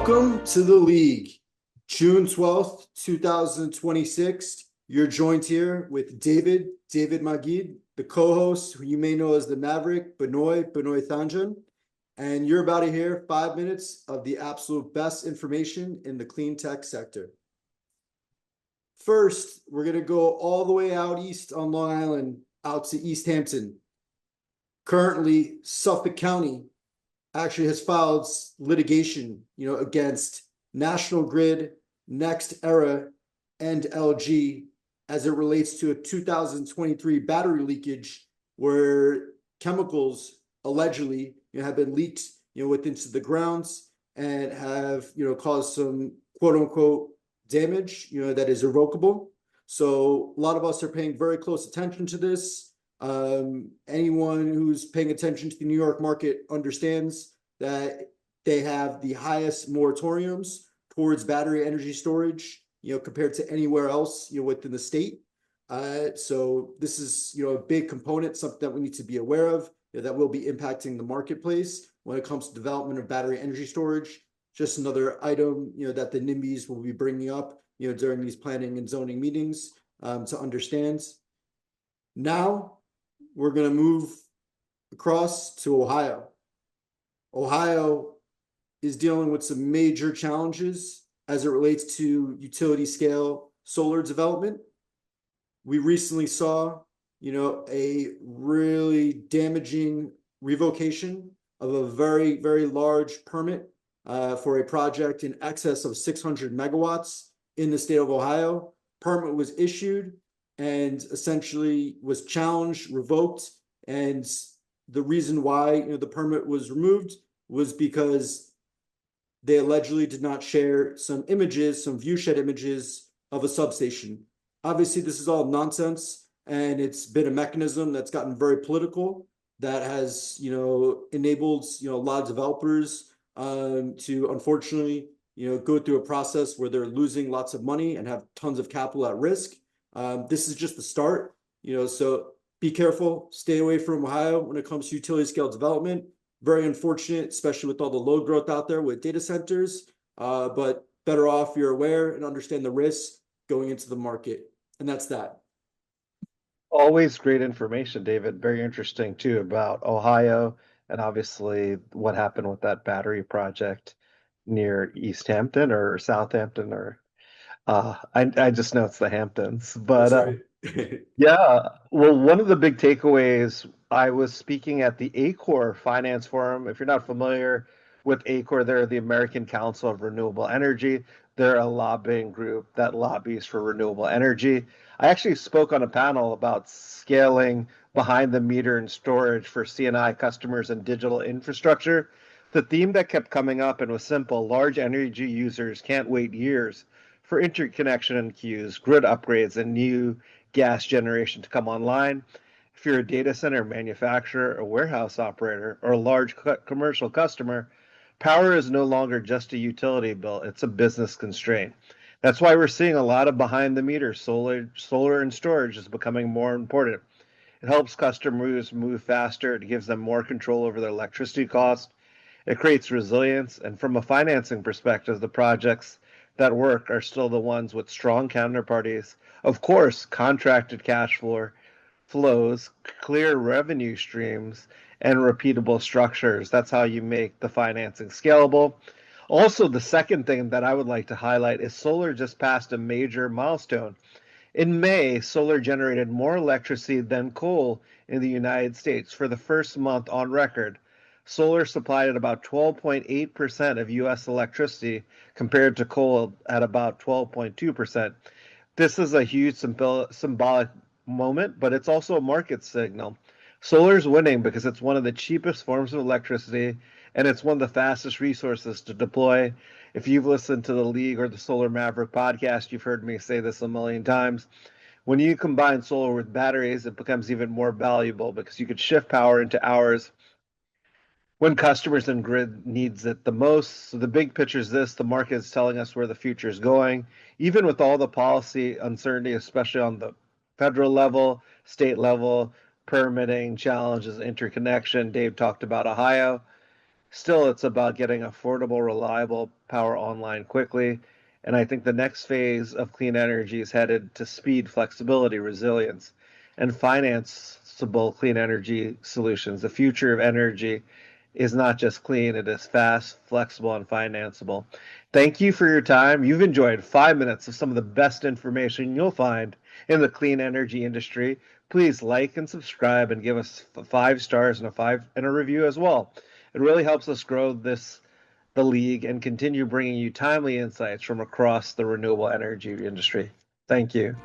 Welcome to the league. June 12th, 2026. You're joined here with David Magid, the co-host, who you may know as the Maverick, Benoy Thanjan. And you're about to hear 5 minutes of the absolute best information in the clean tech sector. First, we're going to go all the way out east on Long Island, out to East Hampton. Currently, Suffolk County actually has filed litigation, against National Grid, NextEra, and LG as it relates to a 2023 battery leakage where chemicals allegedly have been leaked into the grounds and have caused some quote unquote damage that is irrevocable. So a lot of us are paying very close attention to this. Anyone who's paying attention to the New York market understands that they have the highest moratoriums towards battery energy storage, compared to anywhere else, within the state. So this is, a big component, something that we need to be aware of, that will be impacting the marketplace when it comes to development of battery energy storage. Just another item, that the NIMBYs will be bringing up, during these planning and zoning meetings, to understand. Now, we're going to move across to Ohio. Ohio is dealing with some major challenges as it relates to utility scale solar development. We recently saw, a really damaging revocation of a very, very large permit for a project in excess of 600 megawatts in the state of Ohio. Permit was issued and essentially was challenged, revoked, and the reason why the permit was removed was because they allegedly did not share some images, some viewshed images of a substation. Obviously, this is all nonsense, and it's been a mechanism that's gotten very political that has enabled a lot of developers to unfortunately go through a process where they're losing lots of money and have tons of capital at risk. This is just the start, so be careful, stay away from Ohio when it comes to utility scale development. Very unfortunate, especially with all the load growth out there with data centers, but better off you're aware and understand the risks going into the market. And that's that. Always great information, David. Very interesting too about Ohio and obviously what happened with that battery project near East Hampton or Southampton or I just know it's the Hamptons, but That's right. yeah. Well, one of the big takeaways, I was speaking at the ACOR Finance Forum. If you're not familiar with ACOR, they're the American Council of Renewable Energy. They're a lobbying group that lobbies for renewable energy. I actually spoke on a panel about scaling behind the meter and storage for CNI customers and digital infrastructure. The theme that kept coming up and was simple: large energy users can't wait years for interconnection and queues, grid upgrades, and new gas generation to come online. If you're a data center manufacturer, a warehouse operator, or a large commercial customer, power is no longer just a utility bill, it's a business constraint. That's why we're seeing a lot of behind the meter solar and storage is becoming more important. It helps customers move faster, it gives them more control over their electricity costs, it creates resilience, and from a financing perspective, the projects that work are still the ones with strong counterparties. Of course, contracted cash flows, clear revenue streams, and repeatable structures. That's how you make the financing scalable. Also, the second thing that I would like to highlight is solar just passed a major milestone. In May, solar generated more electricity than coal in the United States for the first month on record. Solar supplied at about 12.8% of U.S. electricity compared to coal at about 12.2%. This is a huge symbolic moment, but it's also a market signal. Solar is winning because it's one of the cheapest forms of electricity, and it's one of the fastest resources to deploy. If you've listened to the League or the Solar Maverick podcast, you've heard me say this a million times. When you combine solar with batteries, it becomes even more valuable because you could shift power into hours when customers and grid needs it the most. So the big picture is this: the market is telling us where the future is going, even with all the policy uncertainty, especially on the federal level, state level, permitting challenges, interconnection. Dave talked about Ohio. Still, it's about getting affordable, reliable power online quickly. And I think the next phase of clean energy is headed to speed, flexibility, resilience, and financeable clean energy solutions. The future of energy is not just clean, it is fast, flexible, and financeable. Thank you for your time. You've enjoyed 5 minutes of some of the best information you'll find in the clean energy industry. Please like and subscribe and give us 5 stars and a review as well. It really helps us grow the league and continue bringing you timely insights from across the renewable energy industry. Thank you.